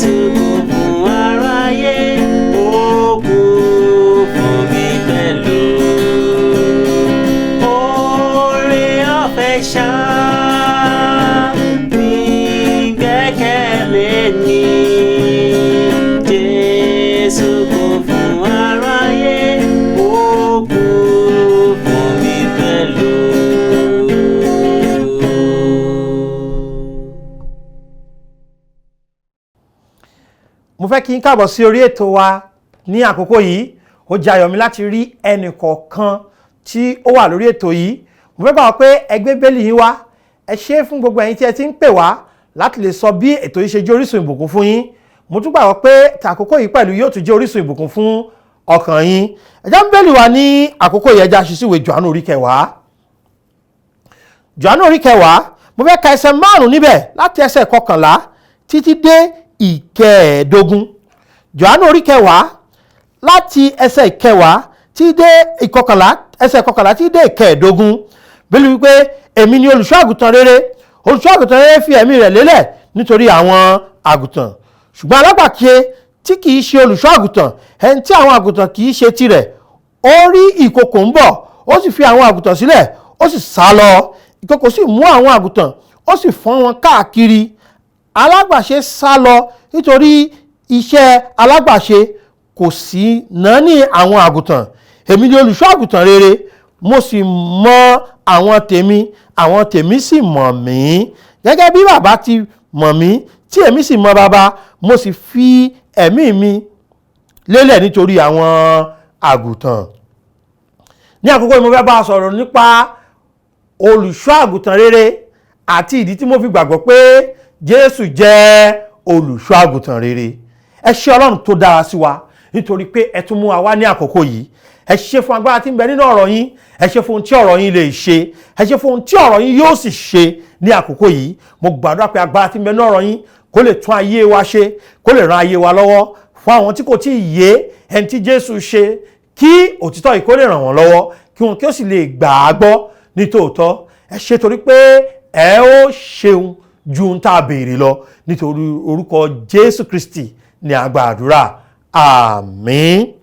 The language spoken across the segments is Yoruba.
Jésù kú fún aráyé, ó kú fún mi pẹ̀lú. Oore ọ̀fẹ́ ṣá ní gbẹ́kẹ̀lé ní. Jésù kú fún aráyé, ó kú fún mi pẹ̀lú. Mo fẹ́ kí n káàbọ̀ sí orí ètò wa ní àkókò yìí. Ó jẹ́ ayọ̀ mi láti rí ẹnì kọ̀ọ̀kan tí ó wà lórí ètò yìí. Mo fẹ́ bá wọ pé ẹgbẹ́ bẹ́ẹ̀lì yín wá, ẹ ṣe fún gbogbo ẹ̀yin tí ẹ ti ń pè wá láti lè sọ bí ètò yìí ṣe jẹ́ orísun ìbùkún fún yín. Mo tún gbàgbọ́ pé àkókò yìí pẹ̀lú yóò tún jẹ́ orísun ìbùkún fún ọkàn yín. Ẹjẹ́ bẹ́ẹ̀lì wa ní àkókò yìí, ẹjẹ́ aṣíṣí ìwé Jòhánù orí kẹwàá. Jòhánù orí kẹwàá, mo fẹ́ ka ẹsẹ̀ 5 níbẹ̀ láti ẹsẹ̀ 11 títí dé ìkẹẹ̀ẹ́dógún. Jòhánù orí kẹwàá láti ẹsẹ̀ 10 tí dé ìkọkànlá, ẹsẹ̀ 11 tí dé ìkẹẹ̀ẹ́dógún. Bíbélì wípé èmi ni olùṣọ́ àgùntàn rere, olùṣọ́ àgùntàn rere fi ẹ̀mí rẹ̀ lélẹ̀ nítorí àwọn àgùntàn. Ṣùgbọ́n alágbàṣe tí kìí ṣe olùṣọ́ àgùntàn, ẹni tí àwọn àgùntàn kìí ṣe tirẹ̀, ó rí ìkookò ń bọ̀, ó sì fi àwọn àgùntàn sílẹ̀, ó sì sá lọ. Ìkookò sì mú àwọn àgùntàn, ó sì fọ́n wọn káàkiri. Alágbàṣe sá lọ nítorí iṣẹ́ alágbàṣe kò sí náání àwọn àgùntàn. Èmi ni olùṣọ́ àgùntàn rere, mo sì mọ àwọn tèmi sì mọ̀ mí. Gẹ́gẹ́ bí bàbá ti mọ̀ mí, tí èmi sì mọ bàbá, mo sì fi ẹ̀mí mi lélẹ̀ nítorí àwọn àgùntàn. Ní àkókò yìí mo fẹ́ bá a sọ̀rọ̀ nípa olùṣọ́ àgùntàn rere àti ìdí tí mo fi gbàgbọ́ pé Jésù jẹ́ olùṣọ́ àgùntàn rere. Ẹ ṣé Ọlọ́run tó dára sí wa nítorí pé ẹ tún mú wa wá ní àkókò yìí. Ẹ ṣé fún agbára tí ń bẹ nínú ọ̀rọ̀ yín, ẹ ṣé fún ohun tí ọ̀rọ̀ yín lè ṣe, ẹ ṣé fún ohun tí ọ̀rọ̀ yín yóò sì ṣe ní àkókò yìí. Mo gbàdúrà pé agbára tí ń bẹ nínú ọ̀rọ̀ yín kó lè tún ayé wa ṣe, kó lè ran ayé wa lọ́wọ́. Fún àwọn tí kò tí ì yé ẹni tí Jésù ṣe, kí òtítọ́ yìí kó lè ràn wọ́n lọ́wọ́, kí wọn kí ó sì lè gbà á gbọ́ ní tòótọ́. Ẹ ṣé torí pé ẹ ó ṣeun ju ohun tá a béèrè lọ, nítorí orúkọ Jésù Kristi ni a gba àdúrà. Àmín.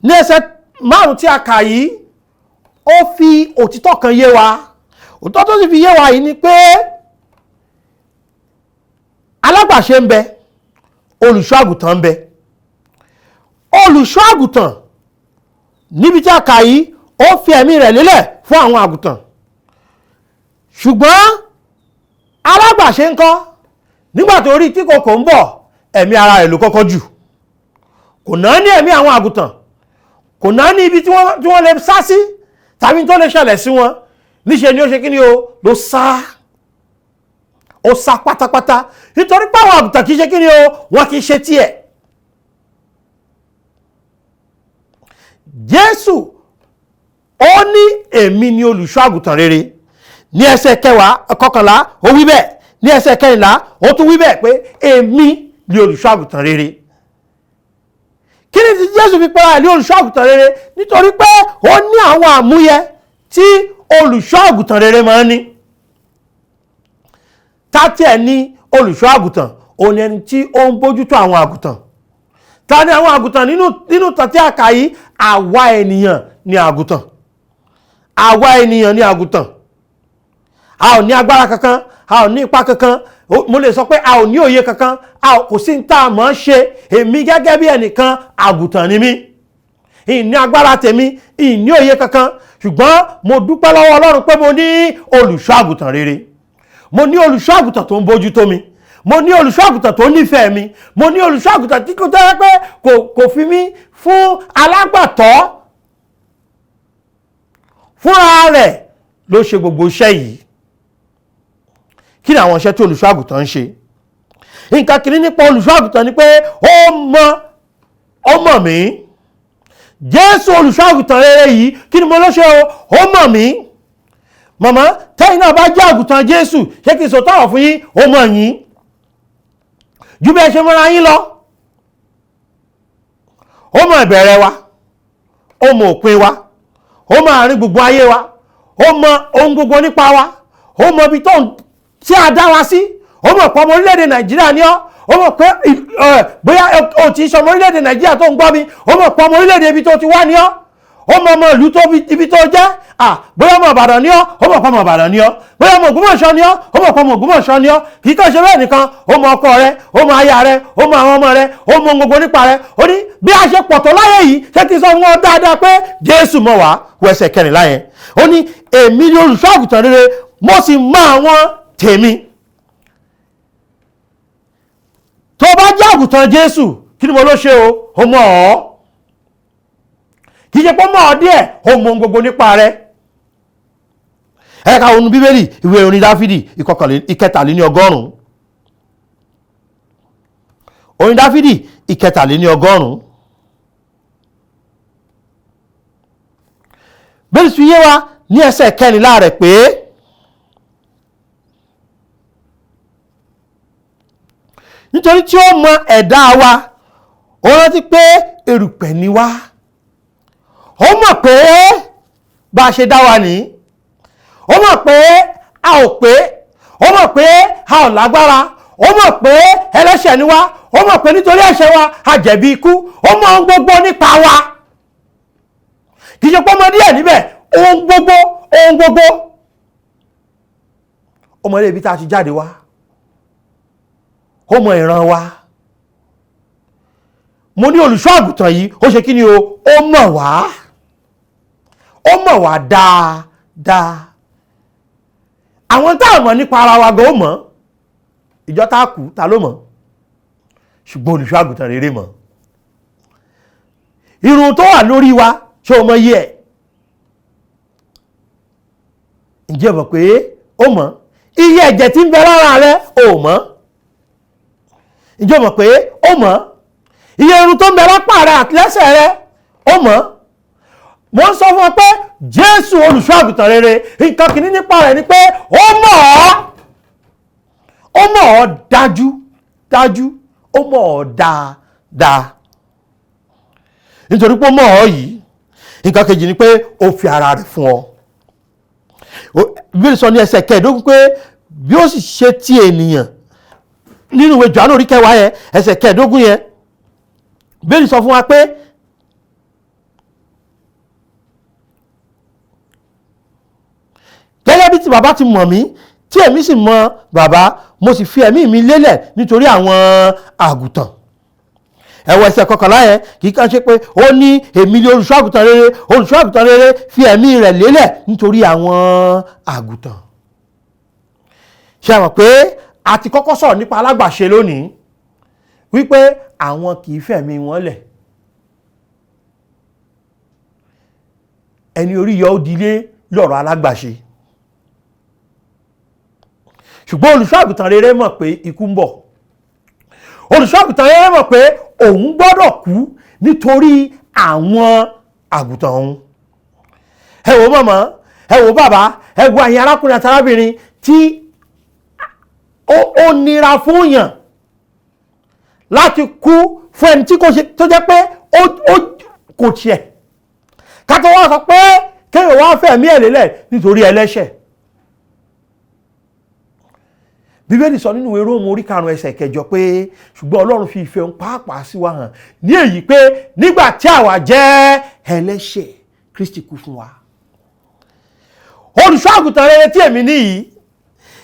Ní ẹsẹ̀ 5 tí a kà yìí, ó fi òtítọ́ kan yé wa. Òtítọ́ tó sì fi yé wa yìí ni pé alágbàṣe ń bẹ, olùṣọ́ àgùntàn ń bẹ. Olùṣọ́ àgùntàn níbi tí a kà yìí, ó fi ẹ̀mí rẹ̀ lélẹ̀ fún àwọn àgùntàn. Ṣùgbọ́n alágbàṣe ńkọ́, nígbà tó rí tí ìkookò ń bọ̀, ẹ̀mí ara rẹ̀ ló kọ́kọ́ jù. Kò náà ní ẹ̀mí àwọn àgùntàn, kò náà ní ibi tí wọ́n lè sá sí tàbí tó lè ṣẹlẹ̀ sí wọn. Níṣe ni ó ṣe kí ni o, ló sá. Ó sá pátápátá nítorí pé àwọn àgùntàn kìí ṣe kí ni o, wọn kìí ṣe tiẹ̀. Jésù ó ní èmi ni olùṣọ́ àgùntàn rere. Ní ẹsẹ̀ 11 ó wí bẹ́ẹ̀, ní ẹsẹ̀ 14 ó tún wí bẹ́ẹ̀ pé èmi ni olùṣọ́ àgùntàn rere. Kí ni tí Jésù fi pera ní olùṣọ́ àgùntàn rere? Nítorí pé ó ní àwọn àmúyẹ tí olùṣọ́ àgùntàn rere máa ń ní. Tátí ẹ̀ ní olùṣọ́ àgùntàn, òun ni ẹni tí ó ń bójútó àwọn àgùntàn. Ta ni àwọn àgùntàn nínú tàtí àkà yìí? Àwa ènìyàn ni àgùntàn. Àwa ènìyàn ni àgùntàn. A ò ní agbára kankan, a ò ní ipá kankan, mo lè sọ pé a ò ní òye kankan, kò sí ní tá a mọ̀ ṣe. Èmi gẹ́gẹ́ bí ẹnìkan àgùntàn ni mí. Ìní agbára tèmi, ìní òye kankan, ṣùgbọ́n mo dúpẹ́ lọ́wọ́ Ọlọ́run pé mo ní olùṣọ́ àgùntàn rere. Mo ní olùṣọ́ àgùntàn tó ń bójú tó mi. Mo ní olùṣọ́ àgùntàn tó nífẹ̀ẹ́ mi. Mo ní olùṣọ́ àgùntàn tí kò tẹ́ pé kò fi mí fún alágbàtọ́. Fúnra rẹ̀ ló ṣe gbogbo iṣẹ́ yìí. Kí ni àwọn iṣẹ́ tí olùṣọ́ àgùntàn ń ṣe? Nǹkan kìíní nípa olùṣọ́ àgùntàn ni pé ó mọ̀ mí. Jésù olùṣọ́ àgùntàn rere yìí, kí ni mo ló ṣe o? Ó mọ̀ mí. Màmá, tẹ́yìn náà bá jẹ́ àgùntàn Jésù, ṣé kí n sọ tọrọ fún yín? Ó mọ̀ yín ju bí ẹ ṣe mọ́ra yín lọ. Ó mọ̀ ìbẹ̀rẹ̀ wa, ó mọ̀ òpin wa, ó mọ̀ àárín gbogbo ayé wa, ó mọ̀ ohun gbogbo nípa wa, ó mọ̀ ibi tí a dá wa sí, ó mọ̀ pé ọmọ orílẹ̀-èdè Nàìjíríà ni ọ́, ó mọ̀ pé bóyá o ti sọ ọmọ orílẹ̀-èdè Nàìjíríà tó ń gbọ́ mi, ó mọ̀ pé ọmọ orílẹ̀-èdè ibi tó ti wá ni ọ́, ó mọ̀ ọmọ ìlú ibi tó jẹ́, bóyá ọmọ Ìbàdàn ni ọ́, ó mọ̀ pé ọmọ Ìbàdàn ni ọ́, bóyá ọmọ Ògbómọ̀ṣọ́ ni ọ́, ó mọ̀ pé ọmọ Ògbómọ̀ṣọ́ ni ọ́. kì í kàn ṣe bẹ́ẹ̀ nìkan, ó mọ̀ ọkọ rẹ, ó mọ̀ aya rẹ, ó mọ̀ àwọn ọmọ rẹ, ó mọ̀ gbogbo nípa rẹ. Ó ní bí a ṣe pọ̀ tó láyé yìí, ṣé kí n sọ fún wọn dáadáa pé Jésù mọ̀ wá, wọ ẹsẹ̀ 14 yẹn. Ó ní èmi ni olùṣọ́ àgùntàn rere, mo sì mọ̀ àwọn tèmi. tó bá jẹ́ àgùntàn Jésù, kí ni mo ló ṣe o? Ó mọ̀ ọ́. kì í ṣe pé ó mọ̀ ọ́ díẹ̀, ó mọ̀ gbogbo nípa rẹ̀. Ẹ ká wọnú Bíbélì, ìwé orin Dáfídì 123. Orin Dáfídì 123. Bẹ́ẹ̀ sì yé wa ní ẹsẹ̀ 14 rẹ̀ pé nítorí tí ó mọ ẹ̀dá wa, ó rántí pé erùpẹ̀ ni wá. Ó mọ̀ pé bá a ṣe dá wa nìyí, ó mọ̀ pé a ò pé, ó mọ̀ pé a ò lágbára, ó mọ̀ pé ẹlẹ́ṣẹ̀ ni wá, ó mọ̀ pé nítorí ẹ̀ṣẹ̀ wa a jẹ̀bi ikú, ó mọ̀ ohun gbogbo nípa wa. Kì í ṣe pé ọmọdé ẹ̀ níbẹ̀, ohun gbogbo. Ọmọdé ibi tá a ti jáde wá, ó mọ̀ ìran wa. Mo ní olùṣọ́ àgùntàn yìí, ó ṣe kí ni o? Ó mọ̀ wá. Ó mọ̀ wá dáadáa. Àwọn tá a mọ̀ nípa ara wa gan ó mọ̀. Ìjọ tá a kú, ta ló mọ̀? Ṣùgbọ́n olùṣọ́ àgùntàn rere mọ̀. Irun tó wà lórí wa, ṣé o mọ̀ iye ẹ̀? Ǹjẹ́ mọ̀ pé ó mọ̀? Iye ẹ̀jẹ̀ tí ń bẹ lára rẹ, ó mọ̀? Ǹjẹ́ mọ̀ pé ó mọ̀? Iye irun tó ń bẹ lápá rẹ àti lẹ́sẹ̀ rẹ, ó mọ̀? Mo ń sọ fún ọ pé Jésù olùṣọ́ àgùntàn rere, nǹkan kìíní nípa rẹ̀ ni pé ó mọ̀ ọ́. Ó mọ̀ ọ́ dájú. Ó mọ̀ ọ́ dáadáa. Nítorí pé ó mọ̀ ọ́ yìí, nǹkan kejì ni pé ó fi ara rẹ̀ fún ọ. Bíbélì sọ ní ẹsẹ̀ 15 pé bí ó sì ṣe ti ènìyàn, nínú ìwé Jòhánù orí 10 yẹn, ẹsẹ̀ 15 yẹn, Bíbélì sọ fún wa pé gẹ́gẹ́ bí ti bàbá ti mọ̀ mí, tí èmi sì mọ̀ bàbá, mo sì fi ẹ̀mí mi lélẹ̀ nítorí àwọn àgùntàn. Ẹ̀wọ̀ ẹsẹ̀ 11 yẹn, kì í kàn ṣe pé ó ní èmi ni olùṣọ́ àgùntàn rere, olùṣọ́ àgùntàn rere fi ẹ̀mí rẹ̀ lélẹ̀ nítorí àwọn àgùntàn. Ṣé mọ̀ pé a ti kọ́kọ́ sọ̀rọ̀ nípa alágbàṣe lónìí, wípé àwọn kì í fẹ̀mí wọn lẹ̀. Ẹni orí yọ ó dilé lọ́rọ̀ alágbàṣe. Ṣùgbọ́n olùṣọ́ àgùntàn rere mọ̀ pé ikú ń bọ̀. Olùṣọ́ àgùntàn rere mọ̀ pé òun gbọ́dọ̀ kú nítorí àwọn àgùntàn òun. Ẹ wò màmá, ẹ wò bàbá, ẹ wo àyìn arákùnrin àti arábìnrin tí ó nira fún yàn láti kú fún ẹni tí tó jẹ́ pé kò tiẹ̀. Ká tó wá sọ pé kéèyàn wá fẹ̀mí ẹ̀ lélẹ̀ nítorí ẹlẹ́ṣẹ̀. Bíbélì sọ nínú ìwé Róòmù orí 5 ẹsẹ̀ 8 pé ṣùgbọ́n Ọlọ́run fi ìfẹ́ òun pàápàá sí wa hàn ní èyí pé nígbà tí àwa jẹ́ ẹlẹ́ṣẹ̀, Kristi kú fún wa. Olùṣọ́ àgùntàn rere tí èmi ní yìí,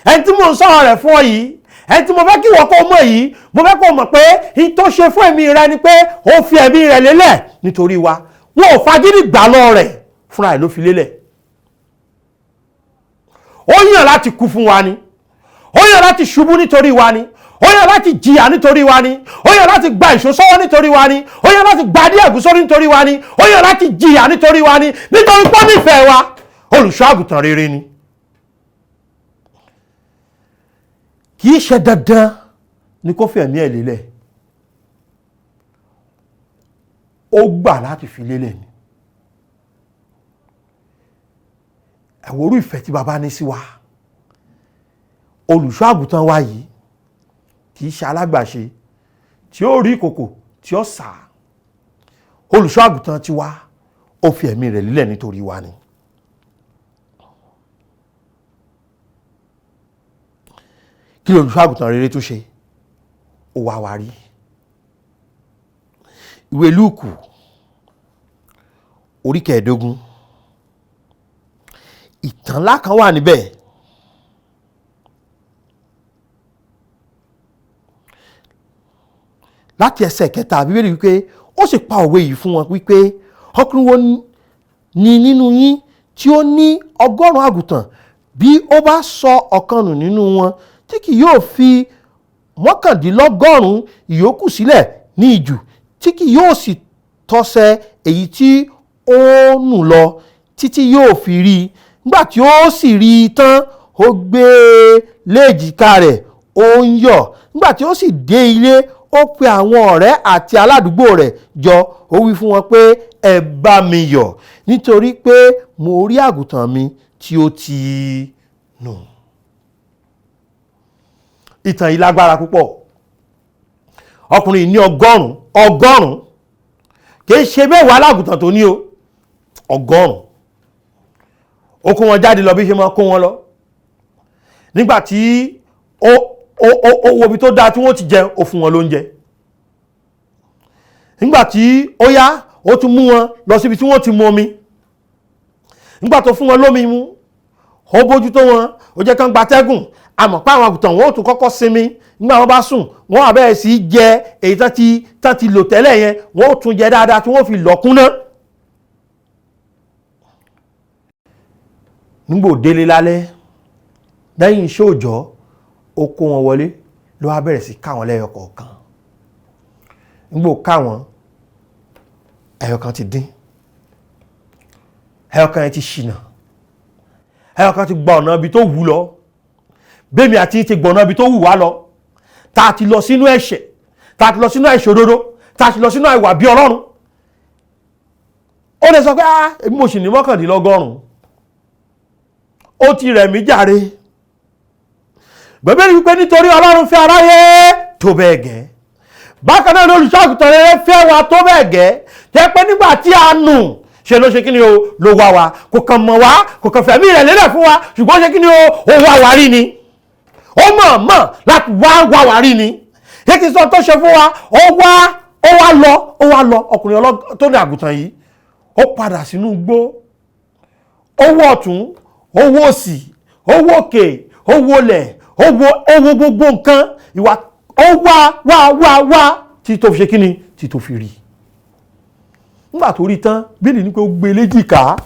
ẹni tí mo ń sọ̀rọ̀ rẹ̀ fún ọ yìí, ẹni tí mo fẹ́ kí ìwọ kó mọ̀ yìí, mo fẹ́ kó mọ̀ pé in tó ṣe fún ẹ̀mí rẹ ni pé ó fi ẹ̀mí rẹ̀ lélẹ̀ nítorí wa. Wọn ò fagídí gbà lọ rẹ̀, fúnra ẹ̀ ló fi lélẹ̀. Ó yàn láti kú fún wa ni. Ó yàn láti ṣubú nítorí wa ni. Ó yàn láti jìyà nítorí wa ni. Ó yàn láti gba ìṣòsọ́wọ́ nítorí wa ni. Ó yàn láti gba díẹ̀ ẹ̀gúsórí nítorí wa ni. Ó yàn láti jìyà nítorí wa ni. Nítorí pé ó nífẹ̀ẹ́ wa. Olùṣọ́ àgùntàn rere ni. Kì í ṣe dandan ni kó fi ẹ̀mí ẹ̀ lélẹ̀. Ó gbà láti fi lélẹ̀ ni. Ẹ wo irú ìfẹ́ tí bàbá ní sí wa. Olùṣọ́ àgùntàn wa yìí kì í ṣe alágbàṣe tí ó rí ìkòkò tí ó sà. Olùṣọ́ àgùntàn ti wa, ó fi ẹ̀mí rẹ̀ lélẹ̀ nítorí wa ni. Kì kí olùṣọ́ àgùntàn rere tún ṣe? Ó wá wa rí. Ìwé Lúùkù orí 15. Ìtàn ńlá kan wà níbẹ̀. Láti ẹsẹ̀ 3 Bíbélì wípé ó sì pa òwe yìí fún wọn wípé ọkùnrin wo ni nínú yín tí ó ní 100 àgùntàn, bí ó bá sọ ọ̀kan nù nínú wọn, tí kì yóò fi 99 ìyókù sílẹ̀ ní ijù, tí kì yóò sì tọsẹ̀ èyí tí ó nù lọ títí yóò fi rí i. Nígbà tí ó sì rí i tán, ó gbé léjìká rẹ̀, ó ń yọ̀. Nígbà tí ó sì dé ilé, ó pe àwọn ọ̀rẹ́ àti aládùúgbò rẹ̀ jọ. Ó wí fún wọn pé, ẹ bá mi yọ̀, nítorí pé mo rí àgùntàn mi tí ó ti nù. Ìtàn yìí lágbára púpọ̀. Ọkùnrin ní 100 kìí ṣe mẹ́wàá alágùntàn tó ní o, 100. Ó kó wọn jáde lọ bí ṣe máa kó wọn lọ. Nígbà tí ó wo ibi tó dáa tí wọ́n ti jẹ, ó fún wọn lóúnjẹ. Nígbà tí ó yá, ó tún mú wọn lọ síbi tí wọ́n ti mu omi. Nígbà tó fún wọn lómi mu, ó bójú tó wọn, ó jẹ́ kán gbatẹ́gùn. Àmọ́ pé àwọn àgùntàn wọn ó tún kọ́kọ́ sinmi. Nígbà wọn bá sùn, wọ́n á bẹ̀rẹ̀ sí jẹ èyí tán ti lò tẹ́lẹ̀ yẹn, wọ́n ó tún jẹ dáadáa tí wọ́n fi lọ́kúnná. Nígbà ó délé lálẹ́, lẹ́yìn iṣẹ́ òòjọ́, ó kó wọn wọlé, ló wá bẹ̀rẹ̀ sí ká wọn lẹ́yọ kọ̀ọ̀kan. Nígbà ó ká wọn, ẹyọ kan ti dín, ẹyọ kan yẹn ti ṣìnà, ẹyọ kan ti gba ọ̀nà ibi tó wù lọ. Bẹ́ẹ̀mi àti ti gbọ̀nà ibi tó wù wá lọ. Ta ti lọ sínú ẹ̀ṣẹ̀, ta ti lọ sínú àìṣòdodo, ta ti lọ sínú àìwà bí Ọlọ́run. Ó lè sọ pé, èmi mo sì ní 99. Ó ti rẹ̀ mí jàre. Bíbélì wípé nítorí Ọlọ́run fẹ́ aráyé tó bẹ́ẹ̀ gẹ́. Bákan náà ni olùṣọ́ àgùntàn rere fẹ́ wa tó bẹ́ẹ̀ gẹ́. Jẹ́ pé nígbà tí a nù, ṣe ló ṣe kí ni o, ló wá wa. Kò kàn mọ̀ wá, kò kàn fẹ̀mí rẹ̀ lélẹ̀ fún wa, ṣùgbọ́n ṣe kí ni o, ó wá wa rí ni. Ó mọ̀ láti wá wa rí ni. Ṣé kí n sọ tó ṣe fún wa? Ó wá lọ. Ọkùnrin tó ní àgùntàn yìí, ó padà sínú igbó. Ó wọ̀ ọ̀tún, ó wò òsì, ó wò òkè, ó wò lẹ̀, ó wo gbogbo nǹkan. Ìwà ó wá tí tó fi ṣe kí ni, tí tó fi rí. Nígbà tó rí tán, Bíbélì ní pé ó gbé léjìká.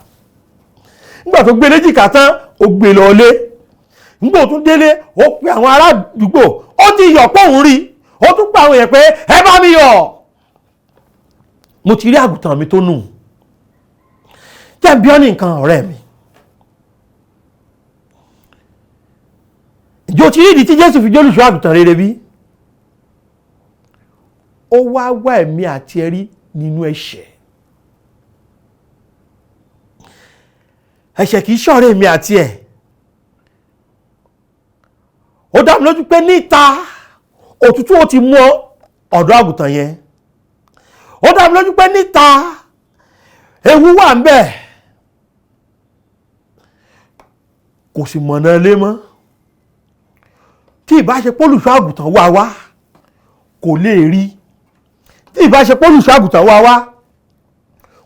Nígbà tó gbé léjìká tán, ó gbé lọlé. Nígbà tó délé, ó pe àwọn ará àdúgbò, ó ti yọ̀ pé òun rí. Ó tún pa àwọn èèyàn pé, ẹ bá mi yọ̀, mo ti rí àgùntàn mi tó nù. Jẹ́ bí ọ́ ní nǹkan, ọ̀rẹ́ mi. Ìjọ ti rí ìdí tí Jésù fi jẹ́ olùṣọ́ àgùntàn rere bí? Ó wá ẹ̀mí àti ẹ̀rí nínú ẹ̀ṣẹ̀. Ẹ̀ṣẹ̀ kìí ṣọ̀rẹ́ èmi àti ẹ̀. Ó dá mi lójú pé níta òtútù ó ti mú ọ̀dọ́ àgùntàn yẹn. Ó dá mi lójú pé níta ewu wà ń bẹ̀. Kò sì mọ̀nà lé mọ́. Tí ìbá ṣe pé olùṣọ́ àgùntàn wá kò lè rí. Tí ìbá ṣe pé olùṣọ́ àgùntàn wá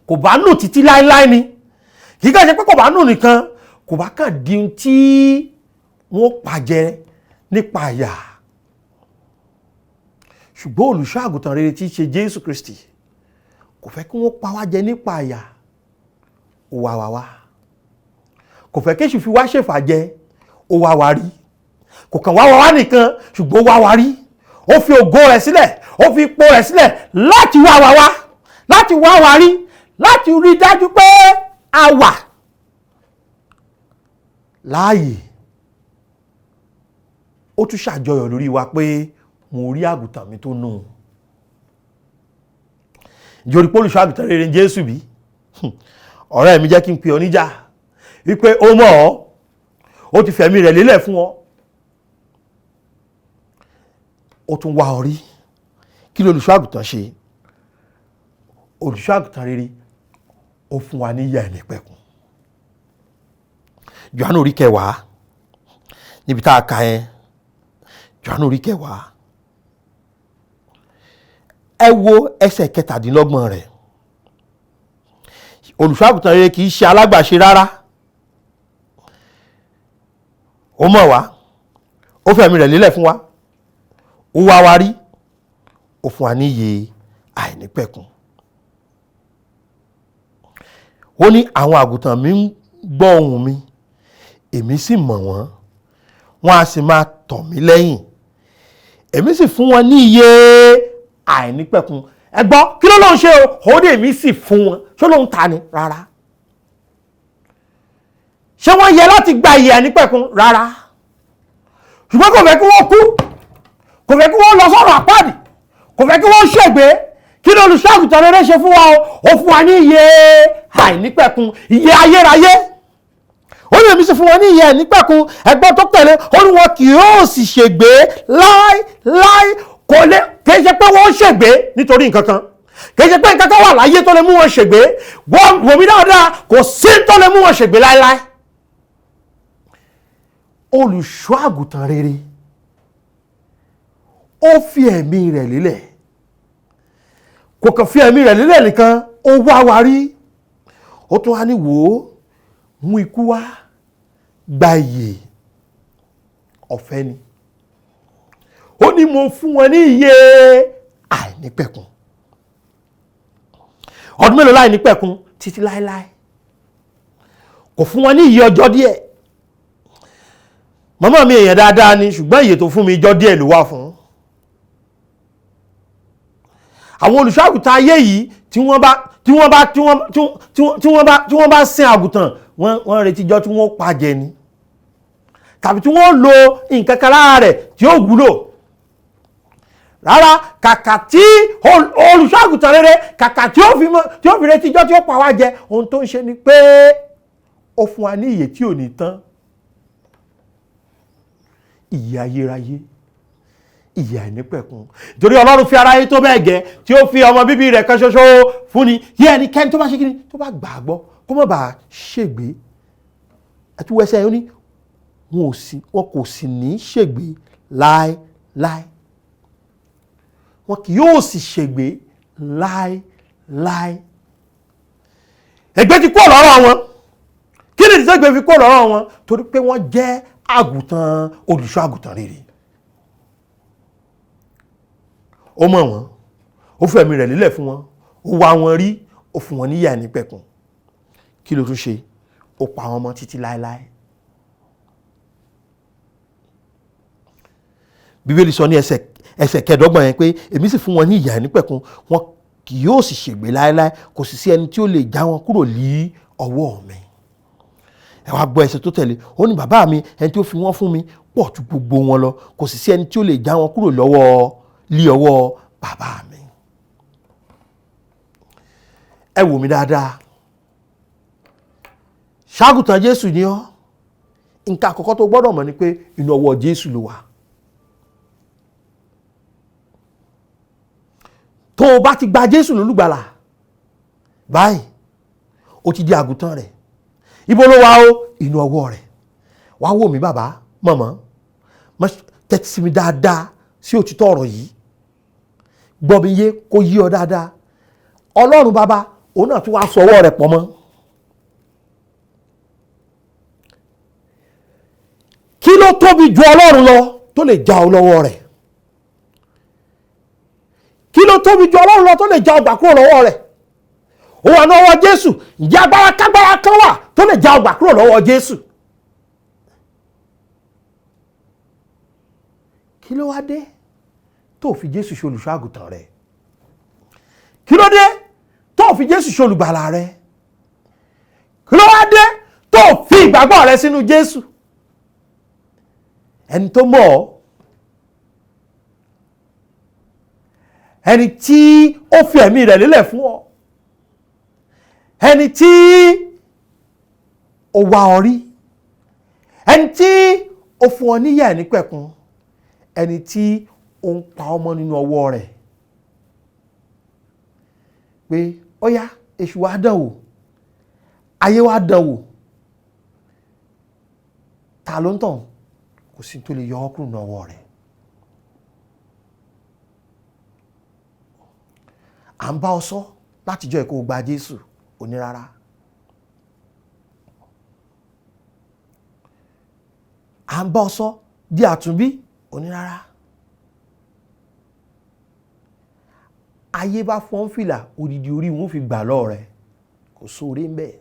kò bá nù títí láíláí ni. Kì í kàn ṣe pé kò bá nù nìkan, kò bá kàn di ohun tí wọ́n pàjẹ́ nípa àyà. Ṣùgbọ́n olùṣọ́ àgùntàn rere tí í ṣe Jésù Kristi kò fẹ́ kí wọ́n pa wá jẹ nípa àyà. Ó wá. Kò fẹ́ kéṣù fi wá ṣèfàjẹ. Ó wá rí. Kò kàn wá nìkan, ṣùgbọ́n ó wá rí. Ó fi ògo rẹ̀ sílẹ̀, ó fi ipò rẹ̀ sílẹ̀ láti wá, láti wá rí, láti rí dájú pé a wà láàyè. Ó tún ṣàjọyọ̀ lórí wa pé mo rí àgùntàn mi tó nù. Ìjọ́rí pé olùṣọ́ àgùntàn rere Jésù bí? Ọ̀rẹ́ mi, jẹ́ kí n pè ọ níjà wípé ó mọ̀ ọ́, ó ti fẹ̀mí rẹ̀ lélẹ̀ fún ọ. Ó tún wá ọ rí. Kí ló olùṣọ́ àgùntàn ṣe? Olùṣọ́ àgùntàn rere ó fún wa ní ìyè àìnípẹ̀kun. Jòhánù orí 10 níbi tá a kà yẹn, Jòhánù orí kẹwàá ẹ wo ẹsẹ̀ 17 rẹ̀. Olùṣọ́-àgùntàn rere kì í ṣe alágbàṣe rárá. Ó mọ̀ wá, ó fẹ̀mí rẹ̀ lélẹ̀ fún wa, ó wá wa rí, ó fún wa ní ìyè àìnípẹ̀kun. Ó ní àwọn àgùntàn mi ń gbọ́ ohùn mi, èmi sì mọ̀ wọ́n, wọ́n á sì máa tọ̀ mí lẹ́yìn, èmi sì fún wọn ní ìyè àìnípẹ̀kun. Ẹ gbọ́, kí ló ló ń ṣe o? Ó dé èmi sì fún wọn. Ṣé ló ń ta ni? Rárá. Ṣé wọ́n yẹ láti gba ìyè àìnípẹ̀kun? Rárá. Ṣùgbọ́n kò fẹ́ kí wọ́n kú, kò fẹ́ kí wọ́n lọ sọ́run àpáàdì, kò fẹ́ kí wọ́n ṣègbé. Kí ló olùṣọ́-àgùntàn rere ṣe fún wa o? Ó fún wa ní ìyè àìnípẹ̀kun, ìyè ayérayé. Ó ní èmi sì fún wọn ní ìyè àìnípẹ̀kun. Ẹgbọ́n tó tẹ̀lé, ó ní wọn kì yóò sì ṣègbé láéláé. Kò lè, kì í ṣe pé wọ́n ṣègbé nítorí nǹkan kan, kì í ṣe pé nǹkan kan wà láyé tó lè mú wọn ṣègbé. Wọ́n wò mí dáadáa, kò sí tó lè mú wọn ṣègbé láéláé. Olùṣọ́-àgùntàn rere ó fi ẹ̀mí rẹ̀ lélẹ̀. Kò kàn fi ẹ̀mí rẹ̀ lélẹ̀ nìkan, ó wá wa rí. Ó tún wá ní wò ó, mú ikú wá, gba ìyè ọ̀fẹ́ ni. Ó ní mo fún wọn ní ìyè àìnípẹ̀kun. Ọdún mélòó láìnípẹ̀kun? Títí láéláé. Kò fún wọn ní ìyè ọjọ́ díẹ̀. Màmá mi èèyàn dáadáa ni, ṣùgbọ́n ìyè tó fún mi ọjọ́ díẹ̀ ló wà fún. Àwọn olùṣọ́-àgùntàn ayé yìí tí wọ́n bá sin àgùntàn, wọ́n retí jọ́ tí wọ́n pa jẹ ni, tàbí tí wọ́n lo nǹkan kan lára rẹ̀ tí ó wúlò. Rárá, kàkà tí olùṣọ́-àgùntàn rere, kàkà tí ó fi retí jọ́ tí ó pa wá jẹ, ohun tó ń ṣe ni pé ó fún wa ní ìyè tí ò ní tán, ìyè ayérayé, ìyè àìnípẹ̀kun. Torí Ọlọ́run fi aráyé tó bẹ́ẹ̀ gẹ́ tí ó fi ọmọ bíbí rẹ̀ kan ṣoṣo fún ni, kí ẹnikẹ́ni tó bá ṣe kíni, tó bá gbàgbọ́, kó má bàa ṣègbé. Àti wẹ́sẹ̀ ó ní wọn kò sì ní ṣègbé láéláé. Wọn kì yóò sì ṣègbé láéláé. Ègbé ti kúrò lọ́rọ̀ wọn. Kí ni ìdí ègbé fi kúrò lọ́rọ̀ wọn? Torí pé wọ́n jẹ́ àgùntàn, olùṣọ́-àgùntàn rere. Ó mọ̀ wọ́n, ó fẹ̀mí rẹ̀ lélẹ̀ fún wọn, ó wá wọn rí, ó fún wọn ní ìyè àìnípẹ̀kun. Kí ló tún ṣe? Ó pa wọn mọ́ títí láéláé. Bíbélì sọ ní ẹsẹ̀ 25 yẹn pé èmi sì fún wọn ní ìyè àìnípẹ̀kun, wọn kì yóò sì ṣègbé láéláé, kò sì sí ẹni tí ó lè já wọn kúrò ní ọwọ́ mi. Ẹ wá gbọ́ ẹsẹ̀ tó tẹ̀lé, ó ní bàbá mi ẹni tí ó fi wọ́n fún mi pọ̀ ju gbogbo wọn lọ, kò sì sí ẹni tí ó lè já wọn kúrò lọ́wọ́ bàbá mi. Ẹ wò mí dáadáa, ṣàgùntàn Jésù ni ọ́. Nǹkan àkọ́kọ́ tó gbọ́dọ̀ mọ̀ ni pé inú ọwọ́ Jésù ló wà. Tó o bá ti gba Jésù lólùgbàlà báyìí, o ti di àgùntàn rẹ̀. Ibo ló wà o? Inú ọwọ́ rẹ̀. Wá wò mí bàbá, màmá, tẹ́tí sí mi dáadáa sí òtítọ́ ọ̀rọ̀ yìí. Gbọ́ mi yé, kó yí ọ dáadáa. Ọlọ́run bàbá, òun náà tún wá sọ ọwọ́ rẹ̀ pọ̀ mọ́. Kí ló tóbi ju Ọlọ́run lọ tó lè já ọ lọ́wọ́ rẹ̀? Kí ló tóbi ju Ọlọ́run lọ tó lè já ọ gbà kúrò lọ́wọ́ rẹ̀? Ó wà ní ọwọ́ Jésù. Ǹjẹ́ agbára kágbára kan wà tó lè já ọ gbà kúrò lọ́wọ́ Jésù? Kí ló wá dé tó fi Jésù ṣe olùṣọ́-àgùntàn rẹ̀? Kí ló dé tó fi Jésù ṣe olùgbàlà rẹ̀? Kí ló wá dé tó fi ìgbàgbọ́ rẹ̀ sínú Jésù? Ẹni tó mọ̀ ọ́, ẹni tí ó fi ẹ̀mí rẹ̀ lélẹ̀ fún ọ, ẹni tí ó wá ọ rí, ẹni tí ó fún ọ níyè àìnípẹ̀kun, ẹni tí ó ń pa ọmọ nínú ọwọ́ rẹ̀. Pé ó yá, èṣù wa dán wò, ayé wa dán wò, ta ló ń tàn? Kò sí tó lè yọ ọ́ kúrò nínú ọwọ́ rẹ̀. à ń bá ọ sọ látijọ́ ẹ̀kọ́ gba Jésù, ó ní rárá. À ń bá ọ sọ di àtúnbí, ó ní rárá. Ayé bá fọ́n fìlà, odidi orí wọn fi gbà lọ́ọ̀ rẹ̀, kò sóore ń bẹ̀.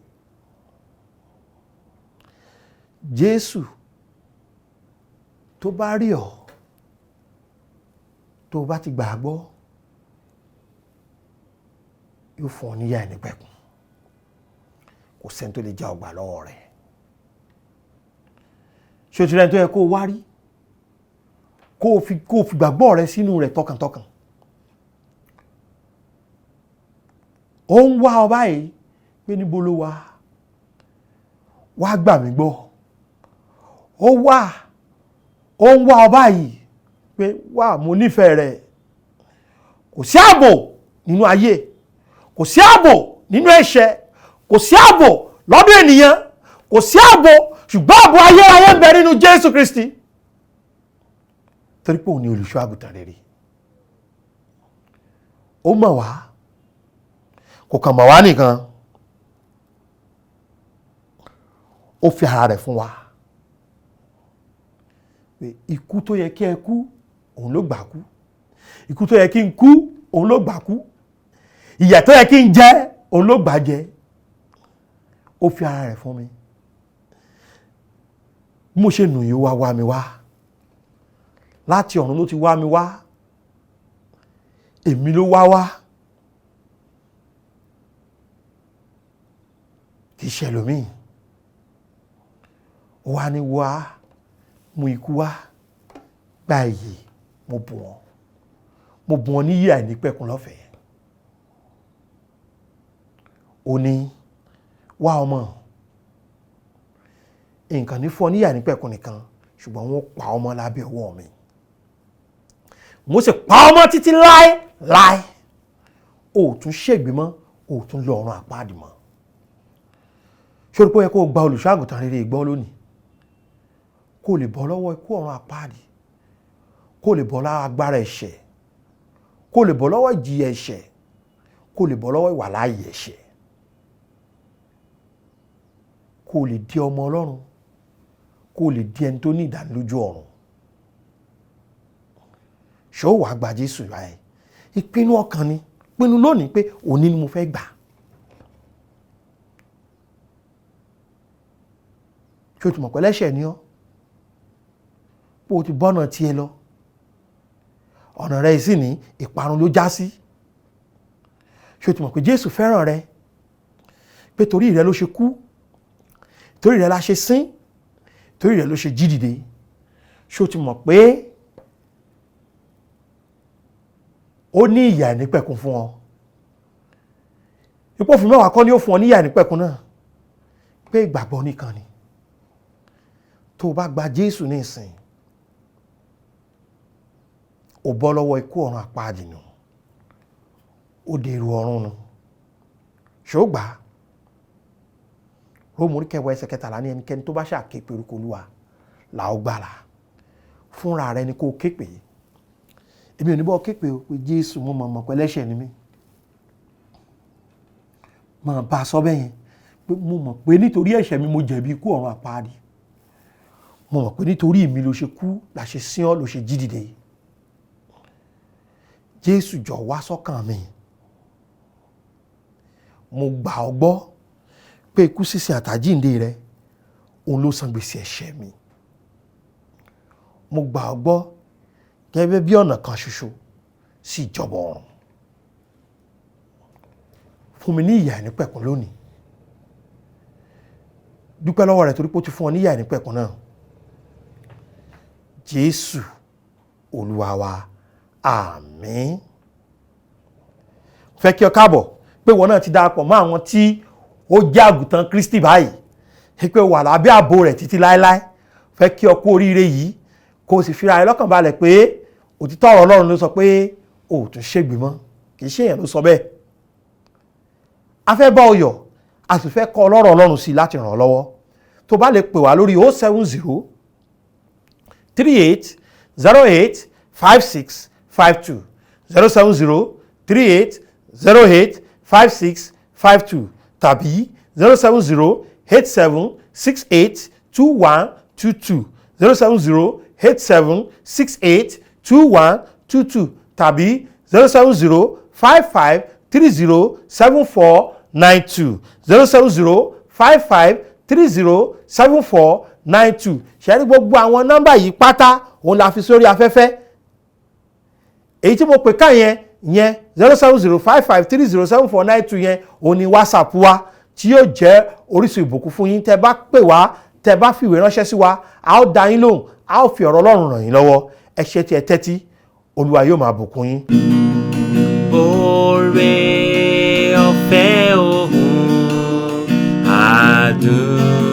Jésù tó bá rí ọ, tó bá ti gbàgbọ́, yóò fún ọ níyà ìnípẹ̀kun. Kò sẹ́ni tó lè já ọgbà lọ́wọ́ rẹ̀. Ṣé o ti rẹ́ni tó yẹ kó o wá rí? Kó o fi gbàgbọ́ rẹ sínú rẹ̀ tọkàntọkàn. Ó ń wá ọ báyìí pé níbo ló wà? Wá gbà mí gbọ́. Ó ń wá ọ báyìí pé wá, mo nífẹ̀ẹ́ rẹ̀. Kò sí ààbò nínú ayé, kò sí ààbò nínú ẹ̀ṣẹ̀, kò sí ààbò lọ́dọ̀ ènìyàn, kò sí ààbò, ṣùgbọ́n ààbò ayérayé ń bẹ nínú Jésù Kristi. Torí pé òun ni olùṣọ́ àgùntàn rere. Ó mọ̀ wá, kò kàn mọ̀ wá nìkan, ó fi ara rẹ̀ fún wa. Pé ikú tó yẹ kí ẹ kú, òun ló gbà kú. Ikú tó yẹ kí n kú, òun ló gbà kú. Ìyà tó yẹ kí n jẹ, òun ló gbà jẹ. Ó fi ara rẹ̀ fún mi. Mo ṣe nù yìí wá mi wá. Láti ọ̀run ló ti wá mi wá. Èmi ló wá. Kì í ṣe ẹlòmíì. Ó wá ní wá, mú ikú wá, gba ìyè, mo bùn ọ́ níyè àìnípẹ̀kun lọ́fẹ̀ẹ́. Ó ní wá ọmọ, nǹkan ní fún ọ níyè àìnípẹ̀kun nìkan, ṣùgbọ́n wọ́n pa ọmọ lábẹ́ ọwọ́ mi. Mo sì pa ọmọ títí láé. Ó tún ṣègbé mọ́, ó tún lọ ọ̀run àpáàdì mọ́. Ṣé o rí pé ó yẹ kó gba olùṣọ́ àgùntàn rere gbọ́ lónìí? Kó lè bọ́ lọ́wọ́ ikú ọ̀run àpáàdì, kó lè bọ́ lọ́wọ́ agbára ẹ̀ṣẹ̀, kó lè bọ́ lọ́wọ́ ìjìyà ẹ̀ṣẹ̀, kó lè bọ́ lọ́wọ́ ìwàláàyè ẹ̀ṣẹ̀, kó lè di ọmọ Ọlọ́run, kó lè di ẹni tó ní ìdánilójú ọ̀run. Ṣé ó wàá gba Jésù báyìí? Ìpinnu ọkàn ni, pinnu lónìí pé òní ni mo fẹ́ gbà. Ṣé o ti mọ̀ pé ẹlẹ́ṣẹ̀ ni ọ́? Pé o ti bọ́nà tiẹ̀ lọ. Ọ̀nà rẹ̀ sì ní ìparun ló já sí. Ṣé o ti mọ̀ pé Jésù fẹ́ràn rẹ? Pé torí rẹ ló ṣe kú, torí rẹ la ṣe sín, torí rẹ ló ṣe jí dìde. Ṣé o ti mọ̀ pé ó ní ìyà ìnípẹ̀kun fún ọ? Ipò òfin mẹ́wàá kọ́ ni ó fún ọ ní ìyà ìnípẹ̀kun náà. Pé ìgbàgbọ́ nìkan ni. Tó o bá gba Jésù ní ìsìn, ó bọ́ lọ́wọ́ ikú ọ̀run àpáàdì nù, ó dèrò ọ̀run nù. Ṣé ó gbà á? Róòmù orí 10:13 ní ẹnikẹ́ni tó bá ṣàké pe orúkọ Olúwa là ó gbàlà. Fúnra rẹ ni kó o ké pè é. Èmi ò ní bọ́ ké pè ó pé Jésù, mo mọ̀ pé ẹlẹ́ṣẹ̀ ni mí. Máa bá a sọ bẹ́ẹ̀ yẹn pé mo mọ̀ pé nítorí ẹ̀ṣẹ̀ mi mo jẹ̀bi ikú ọ̀run àpáàdì. Mo mọ̀ pé nítorí mi ló ṣe kú, la ṣe sín ọ́, ló ṣe jí dìde. Jésù jọ̀ọ́ wá sọ́kàn mi. Mo gbà ọ́ gbọ́ pé ikú sísìn àtàjíǹde rẹ, òun ló san gbèsè ẹ̀ṣẹ̀ mi. Mo gbà ọ́ gbọ́ gẹ́gẹ́ bí ọ̀nà kan ṣoṣo sí ìjọba ọ̀run. Fún mi ní ìyà àìnípẹ̀kun lónìí. Dúpẹ́ lọ́wọ́ rẹ̀ torí pé ó ti fún ọ ní ìyà àìnípẹ̀kun náà. Jésù Olúwa wa, àmín. Fẹ́ kí ọ káàbọ̀ pé ìwọ náà ti darapọ̀ mọ́ àwọn tí ó jẹ́ àgùntàn Kristi báyìí, pé wà lábẹ́ ààbò rẹ̀ títí láéláé. Fẹ́ kí ọ kú oríire yìí, kó o sì fira rẹ lọ́kàn balẹ̀ pé òtítọ́ ọ̀rọ̀ Ọlọ́run ló sọ pé o ò tún ṣègbè mọ́. Kì í ṣe èèyàn ló sọ bẹ́ẹ̀. A fẹ́ bá ọ yọ̀, a sì fẹ́ kọ́ ọlọ́rọ̀ Ọlọ́run sí láti ràn ọ́ lọ́wọ́. Tó bá lè pè wá lórí 070 38 08 56 52 070 38 085652 tàbí 07087682122 07087682122 tàbí 07055307492 07055307492 ṣẹ́rí gbogbo àwọn nọ́mbà yìí pátá òun la fi sórí afẹ́fẹ́. Èyí tí mo pè ká yẹn 07055307492 yẹn òun ni WhatsApp wa tí yóò jẹ́ orísun ìbùkún fún yín. Tẹ́ bá pè wá, tẹ́ bá fìwé ránṣẹ́ sí wa, a ó dá yín lóhùn, a ó fi ọ̀rọ̀ Ọlọ́run ràn yín lọ́wọ́. Ẹ ṣé tí ẹ tẹ́tí, Olúwa yóò máa bùkún yín. Oore ọ̀fẹ́ òun àdùn.